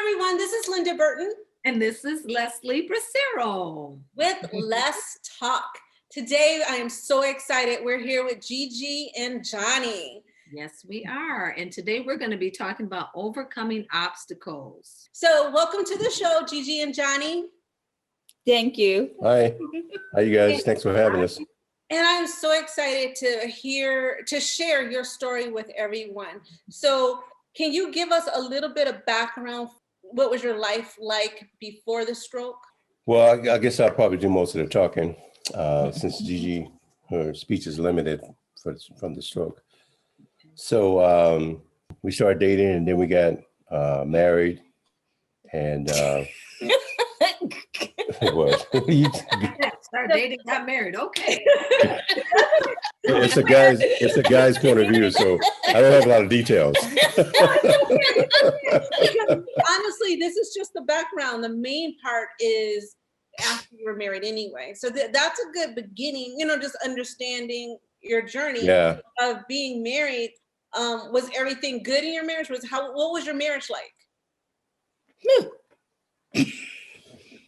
everyone, this is Linda Burton. And this is Leslie Bracero. With Let's Talk. Today, I am so excited. We're here with Gigi and Johnny. Yes, we are. And today we're going to be talking about overcoming obstacles. So welcome to the show, Gigi and Johnny. Thank you. Hi. How you guys? Thanks for having us. And I'm so excited to share your story with everyone. So can you give us a little bit of background? What was your life like before the stroke? Well, I guess I'll probably do most of the talking since Gigi, her speech is limited from the stroke. So we started dating and then we got married and what? Started dating, got married. Okay. It's a guy's point of view, so I don't have a lot of details. Honestly, this is just the background. The main part is after you were married anyway. So that's a good beginning, just understanding your journey of being married. Was everything good in your marriage? What was your marriage like?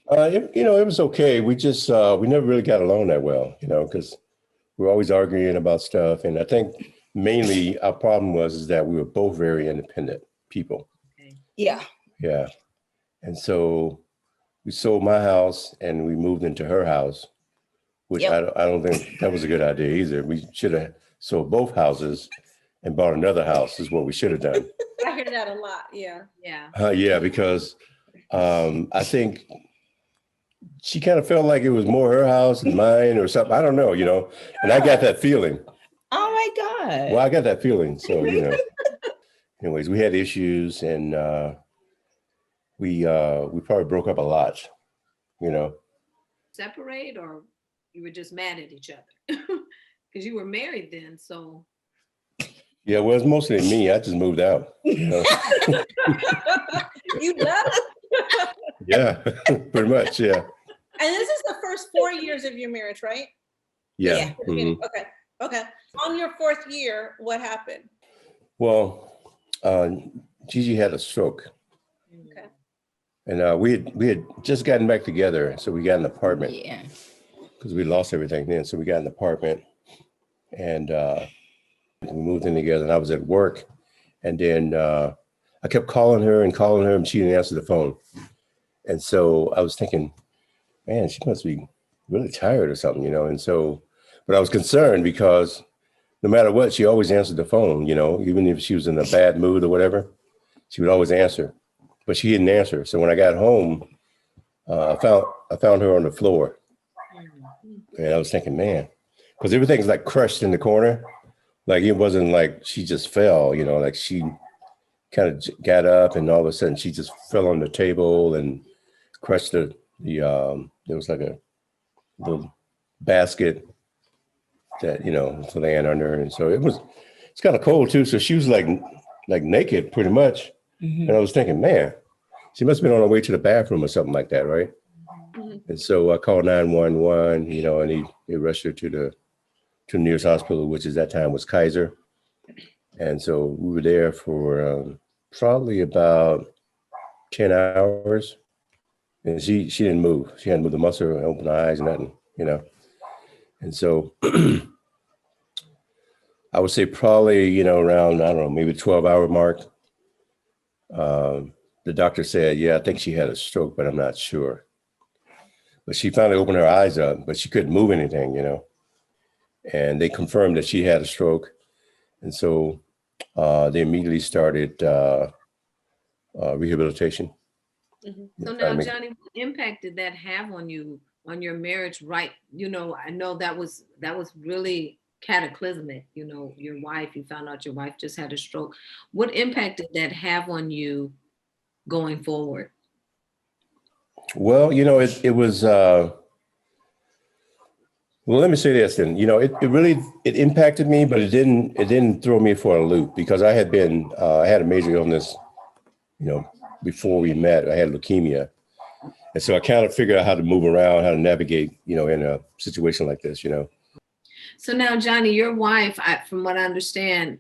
It was okay. We just we never really got along that well, because we're always arguing about stuff. And I think mainly our problem is that we were both very independent people. Okay. Yeah. Yeah. And so we sold my house and we moved into her house, which I don't think that was a good idea either. We should have sold both houses and bought another house is what we should have done. I hear that a lot. Yeah. Yeah. Because I think she kind of felt like it was more her house than mine or something. I don't know, and I got that feeling. Oh my God. Well, I got that feeling. So, anyways, we had issues and we probably broke up a lot, Separate, or you were just mad at each other? Because you were married then, so. Yeah, well, it's mostly me. I just moved out. You left? Yeah, pretty much, yeah. And this is the first 4 years of your marriage, right? Yeah. Mm-hmm. Okay. On your fourth year, what happened? Well, Gigi had a stroke. Okay. And we had just gotten back together, so we got an apartment. Yeah. Because we lost everything then, so we got an apartment, and we moved in together. And I was at work, and then I kept calling her, and she didn't answer the phone. And so I was thinking, man, she must be really tired or something, And so, but I was concerned because no matter what, she always answered the phone, even if she was in a bad mood or whatever, she would always answer. But she didn't answer. So when I got home, I found her on the floor, and I was thinking, man, because everything's like crushed in the corner, like it wasn't like she just fell, like she kind of got up and all of a sudden she just fell on the table and crushed there was like a little basket that was laying under her. And so it's kind of cold too, so she was like naked pretty much. And I was thinking, man, she must have been on her way to the bathroom or something like that, right? And so I called 911, and he rushed her to the nearest hospital, which at that time was Kaiser. And so we were there for probably about 10 hours. And she didn't move. She hadn't moved a muscle, open her eyes, nothing, And so I would say probably, around, I don't know, maybe 12-hour mark. The doctor said, yeah, I think she had a stroke, but I'm not sure. But she finally opened her eyes up, but she couldn't move anything, And they confirmed that she had a stroke. And so they immediately started rehabilitation. So now, Johnny, what impact did that have on you, on your marriage? Right. I know that was really cataclysmic. Your wife, you found out your wife just had a stroke. What impact did that have on you going forward? Well, it was, well, let me say this then, it impacted me, but it didn't throw me for a loop because I had a major illness, before we met. I had leukemia. And so I kind of figured out how to move around, how to navigate, in a situation like this, So now, Johnny, your wife, from what I understand,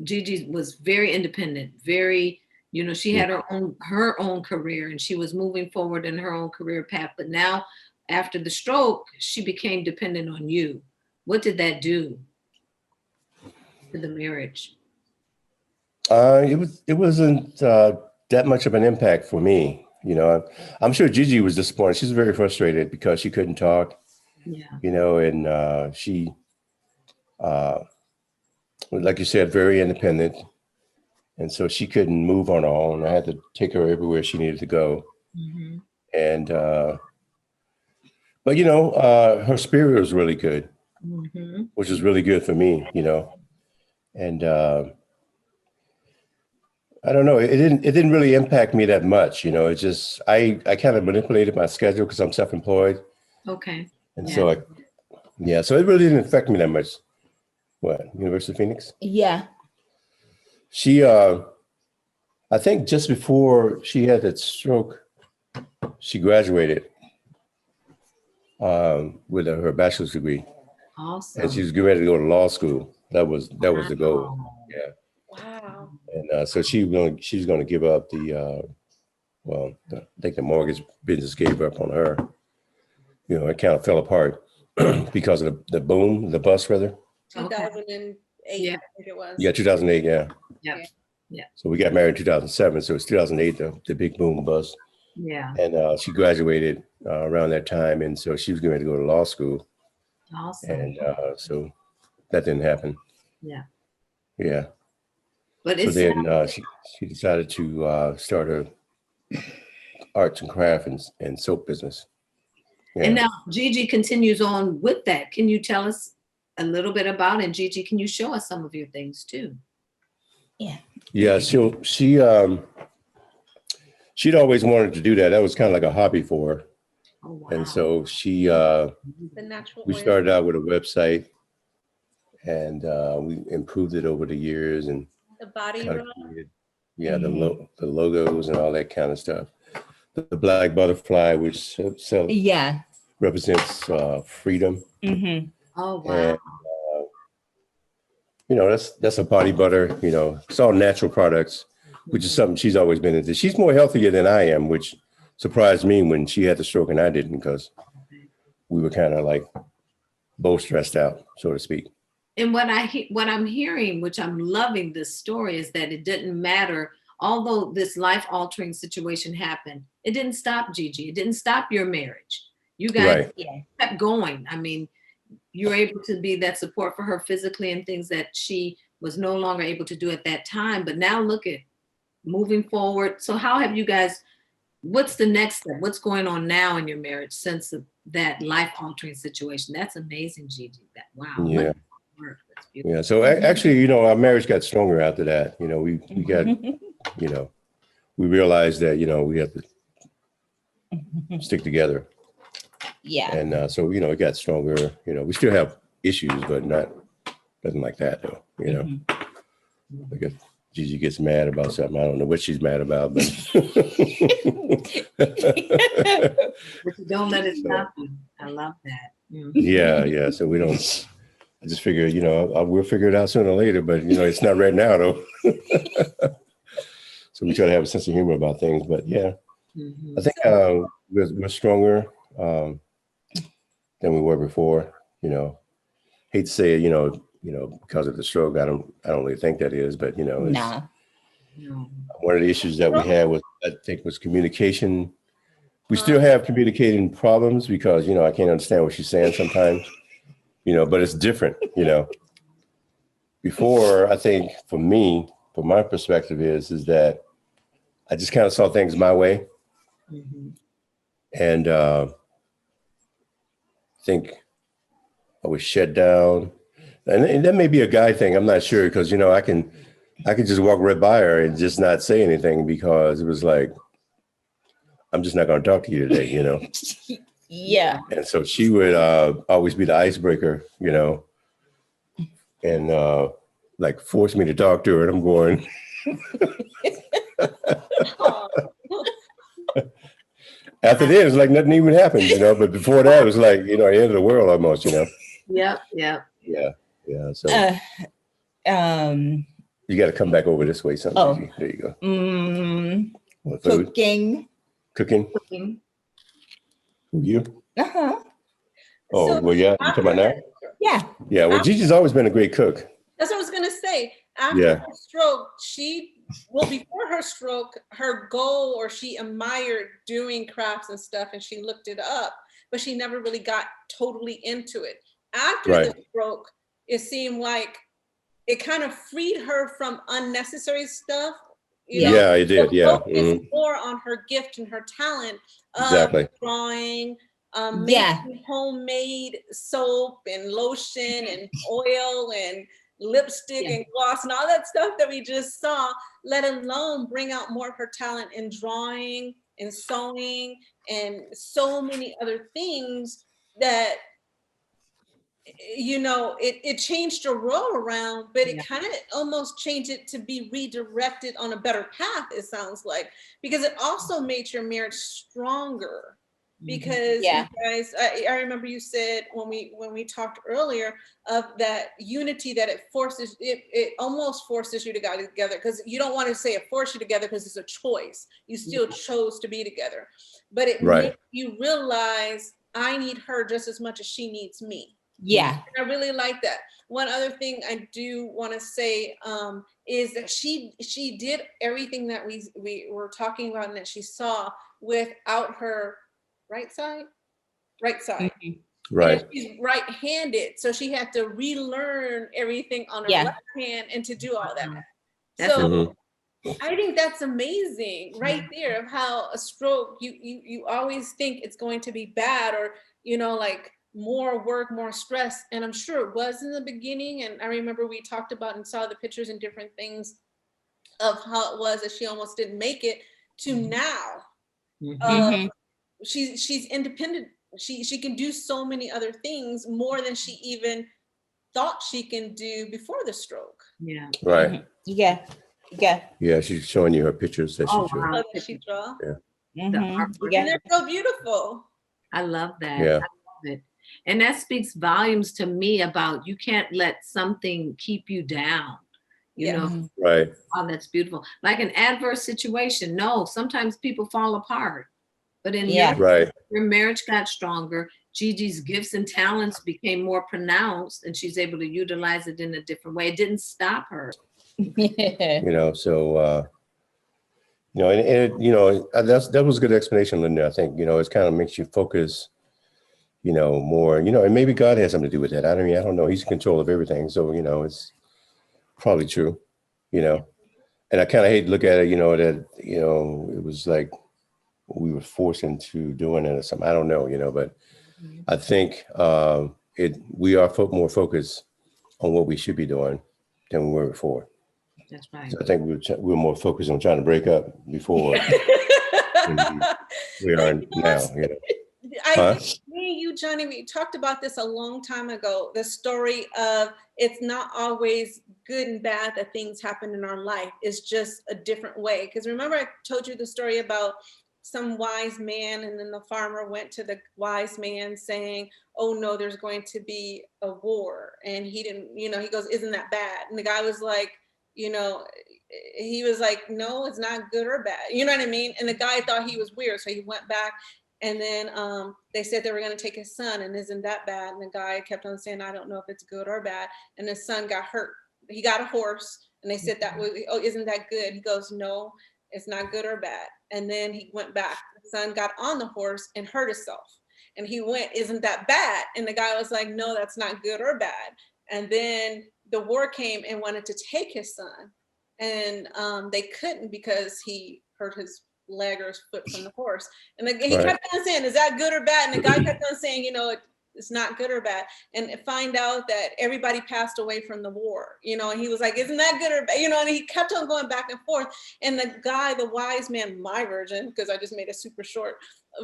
Gigi was very independent, very You know, she had her own career, and she was moving forward in her own career path. But now, after the stroke, she became dependent on you. What did that do to the marriage? It wasn't that much of an impact for me. You know, I'm sure Gigi was disappointed. She's very frustrated because she couldn't talk. Yeah. You know, and she, like you said, very independent, and so she couldn't move on her own. I had to take her everywhere she needed to go, Mm-hmm. and but you know, her spirit was really good, Mm-hmm. which was really good for me. You know, and I don't know. It didn't really impact me that much. You know, it's just I kind of manipulated my schedule because I'm self-employed, Okay. and Yeah. so so it really didn't affect me that much. What, University of Phoenix? Yeah. She I think just before she had that stroke, she graduated with her bachelor's degree, Awesome. and she was getting ready to go to law school. That was the goal. Yeah. Wow. And so she's going to give up the I think the mortgage business gave up on her. You know, it kind of fell apart because of the boom, the bust rather. 2008, Yeah. I think it was. Yeah, 2008. Yeah. Yeah. Yeah. So we got married in 2007. So it's 2008, the big boom bust. Yeah. And she graduated around that time. And so she was going to go to law school. Awesome. And so that didn't happen. Yeah. Yeah. But So it's then she decided to start her arts and craft and soap business. Yeah. And now Gigi continues on with that. Can you tell us a little bit about it? And Gigi, can you show us some of your things too? Yeah. Yeah. So she'd always wanted to do that. That was kind of like a hobby for her. Oh, wow. And so she The natural we oil. started out with a website, and we improved it over the years and The body kind of rub. created, the logos and all that kind of stuff. The black butterfly, which Yeah. represents freedom. Mm-hmm. Oh, wow. And you know, that's a body butter. You know, it's all natural products, which is something she's always been into. She's more healthier than I am, which surprised me when she had the stroke and I didn't, because we were kind of like both stressed out, so to speak. And what I'm hearing, which I'm loving this story, is that it didn't matter. Although this life-altering situation happened, it didn't stop Gigi. It didn't stop your marriage. You guys kept going. I mean, you're able to be that support for her physically and things that she was no longer able to do at that time. But now look at moving forward. So how have you guys, what's the next step? What's going on now in your marriage since that life-altering situation? That's amazing, Gigi. Wow. Yeah. That's beautiful. Yeah. So actually, you know, our marriage got stronger after that. You know, we got, you know, we realized that, you know, we have to stick together. Yeah. And so, you know, it got stronger. You know, we still have issues, but nothing like that, though. You know, I guess Gigi gets mad about something. I don't know what she's mad about, but But you don't let it stop you. I love that. yeah. So we don't. I just figure, you know, we'll figure it out sooner or later, but you know, it's not right now, though. So we try to have a sense of humor about things, but yeah, I think we're stronger than we were before. You know, hate to say it, you know, because of the stroke. I don't really think that is, but you know, it's one of the issues that we had was, I think, was communication. We still have communicating problems because, you know, I can't understand what she's saying sometimes, you know, but it's different, you know. Before, I think for me, from my perspective is that I just kind of saw things my way. And I think I was shut down. And that may be a guy thing. I'm not sure, because, you know, I can just walk right by her and just not say anything, because it was like, I'm just not going to talk to you today, you know? Yeah. And so she would always be the icebreaker, you know, and like force me to talk to her. And I'm going, after that, it was like nothing even happened, you know, but before that, it was like, you know, the end of the world almost, you know? Yep. Yeah. So You got to come back over this way. Something. Oh. There you go. What, food? Cooking. Cooking. Who, you? Uh-huh. Oh, So well, yeah. You talking about now? Yeah. Yeah. Well, Gigi's always been a great cook. that's what I was gonna say. After her stroke, before her stroke, her goal, or she admired doing crafts and stuff, and she looked it up, but she never really got totally into it. After the stroke, it seemed like it kind of freed her from unnecessary stuff. You know, yeah, it did. Yeah. Focus more on her gift and her talent of drawing, making homemade soap and lotion and oil and lipstick and gloss and all that stuff that we just saw, let alone bring out more of her talent in drawing and sewing and so many other things that, you know, it changed her role around, but it kind of almost changed it to be redirected on a better path, it sounds like, because it also made your marriage stronger. Because you guys, I remember you said when we talked earlier of that unity that it almost forces you to go together, because you don't want to say it forced you together because it's a choice. You still chose to be together, but it made you realize I need her just as much as she needs me. Yeah. And I really like that. One other thing I do want to say is that she did everything that we were talking about and that she saw without her right side. Right. And she's right-handed, so she had to relearn everything on her left hand and to do all that. So I think that's amazing right there, of how a stroke, you always think it's going to be bad, or, you know, like more work, more stress. And I'm sure it was in the beginning. And I remember we talked about and saw the pictures and different things of how it was that she almost didn't make it to now. She's independent. She can do so many other things more than she even thought she can do before the stroke. Yeah. Right. Yeah. Yeah. She's showing you her pictures that she drew. Wow. That she draw. Yeah. And they're so beautiful. I love that. Yeah. I love it. And that speaks volumes to me about you can't let something keep you down. You know, right. Oh, that's beautiful. Like an adverse situation. No, sometimes people fall apart. But in your marriage got stronger. Gigi's gifts and talents became more pronounced, and she's able to utilize it in a different way. It didn't stop her. You know, so you know, and you know, that was a good explanation, Linda. I think, you know, it kind of makes you focus, you know, more, you know, and maybe God has something to do with that. I don't know. He's in control of everything. So, you know, it's probably true, you know. And I kind of hate to look at it, you know, that, you know, it was like we were forced into doing it or something. I don't know, you know, but I think we are more focused on what we should be doing than we were before. That's right. So I think we were more focused on trying to break up before we are now, you know. I think me and you, Johnny, we talked about this a long time ago, the story of it's not always good and bad that things happen in our life. It's just a different way. Because remember I told you the story about some wise man, and then the farmer went to the wise man saying, oh no, there's going to be a war. And he didn't, you know, he goes, isn't that bad? And the guy was like, you know, he was like, no, it's not good or bad. You know what I mean? And the guy thought he was weird. So he went back, and then they said they were going to take his son, and isn't that bad? And the guy kept on saying, I don't know if it's good or bad. And his son got hurt. He got a horse, and they said that was, oh, isn't that good? He goes, no, it's not good or bad. And then he went back. The son got on the horse and hurt himself. And he went, isn't that bad? And the guy was like, no, that's not good or bad. And then the war came and wanted to take his son. And they couldn't because he hurt his leg or his foot from the horse. And he kept on saying, is that good or bad? And the guy kept on saying, you know, it's not good or bad. And find out that everybody passed away from the war, you know, and he was like, isn't that good or bad? You know, and he kept on going back and forth. And the guy, the wise man, my version, because I just made a super short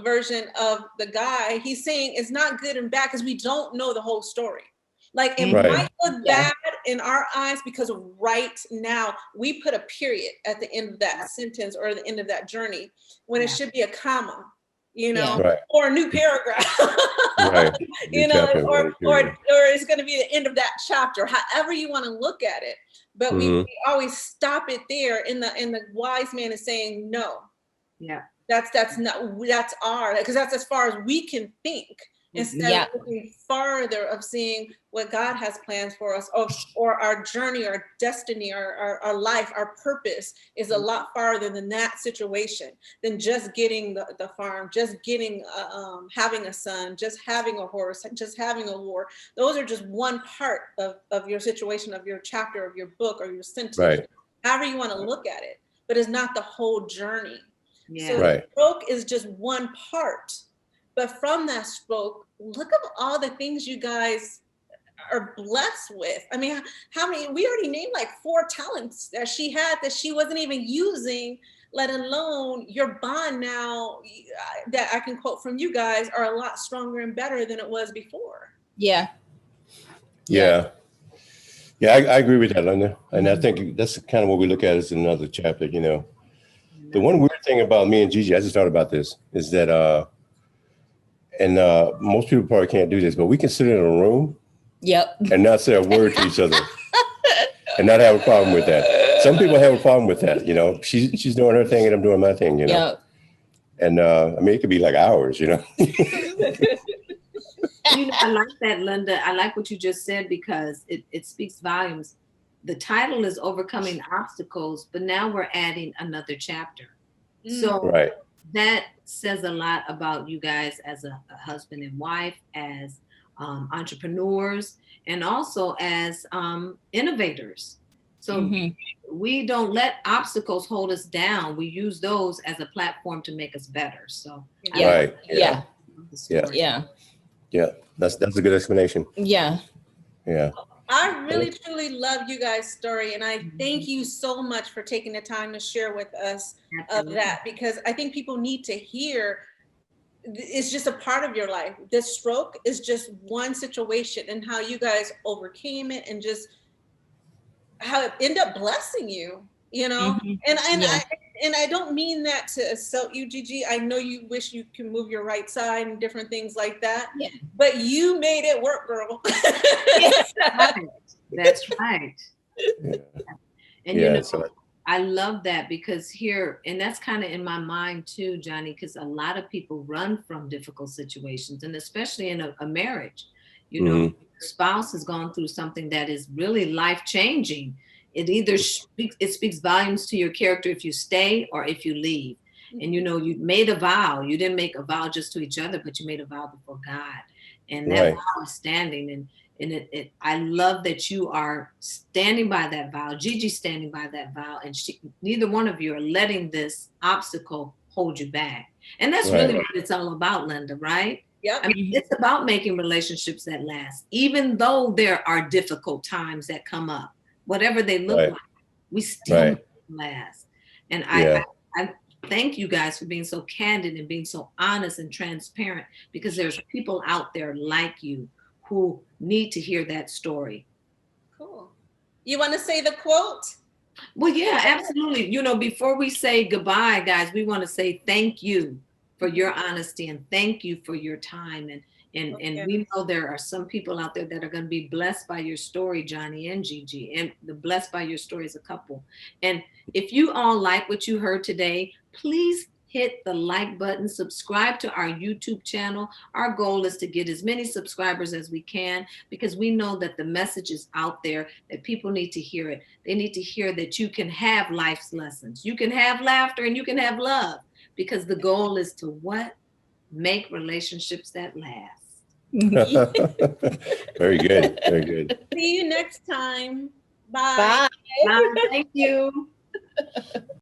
version of the guy, he's saying it's not good and bad because we don't know the whole story. Like it might look bad in our eyes because right now we put a period at the end of that sentence or the end of that journey when it should be a comma, you know, or a new paragraph, you know, or it's going to be the end of that chapter, however you want to look at it. but we always stop it there. And the wise man is saying, no. Yeah. That's our, because that's as far as we can think, instead of looking farther of seeing what God has plans for us, or our journey, our destiny, our life, our purpose is a lot farther than that situation, than just getting the farm, just getting having a son, just having a horse, just having a war. Those are just one part of your situation, of your chapter, of your book, or your sentence, however you want to look at it, but it's not the whole journey. Yeah. So the stroke is just one part, but from that stroke, look at all the things you guys are blessed with. I mean, how many, we already named like 4 talents that she had that she wasn't even using, let alone your bond now that I can quote from you guys are a lot stronger and better than it was before. Yeah. Yeah. Yeah, I agree with that, Linda. And I think that's kind of what we look at as another chapter, you know. The one weird thing about me and Gigi, I just thought about this, is that, most people probably can't do this, but we can sit in a room and not say a word to each other and not have a problem with that. Some people have a problem with that, you know. She's doing her thing and I'm doing my thing, you know. And I mean, it could be like hours, you know. You know, I like that, Linda. I like what you just said, because it speaks volumes. The title is Overcoming Obstacles, but now we're adding another chapter. So that says a lot about you guys as a husband and wife, as entrepreneurs, and also as innovators. So we don't let obstacles hold us down. We use those as a platform to make us better. So Yeah, that's a good explanation. Yeah. I really truly love you guys' story, and I thank you so much for taking the time to share with us of that, because I think people need to hear it's just a part of your life. This stroke is just one situation, and how you guys overcame it, and just how it ended up blessing you, you know. And I don't mean that to insult you, Gigi. I know you wish you can move your right side and different things like that, but you made it work, girl. That's right. And you know, I love that, because here, and that's kind of in my mind too, Johnny, because a lot of people run from difficult situations, and especially in a marriage, you know, the spouse has gone through something that is really life-changing. It either speaks volumes to your character if you stay or if you leave. And you know, you made a vow. You didn't make a vow just to each other, but you made a vow before God, and that vow is standing. And I love that you are standing by that vow. Gigi's standing by that vow, and neither one of you are letting this obstacle hold you back. And that's really what it's all about, Linda, right? Yeah. I mean, it's about making relationships that last, even though there are difficult times that come up, whatever they look like, we still last. And I thank you guys for being so candid and being so honest and transparent, because there's people out there like you who need to hear that story. Cool. You want to say the quote? Well, yeah, absolutely. You know, before we say goodbye, guys, we want to say thank you for your honesty, and thank you for your time. And we know there are some people out there that are going to be blessed by your story, Johnny and Gigi, and the blessed by your story as a couple. And if you all like what you heard today, please hit the like button, subscribe to our YouTube channel. Our goal is to get as many subscribers as we can, because we know that the message is out there, that people need to hear it. They need to hear that you can have life's lessons. You can have laughter and you can have love, because the goal is to what? Make relationships that last. Very good. Very good. See you next time. Bye. Bye. Thank you.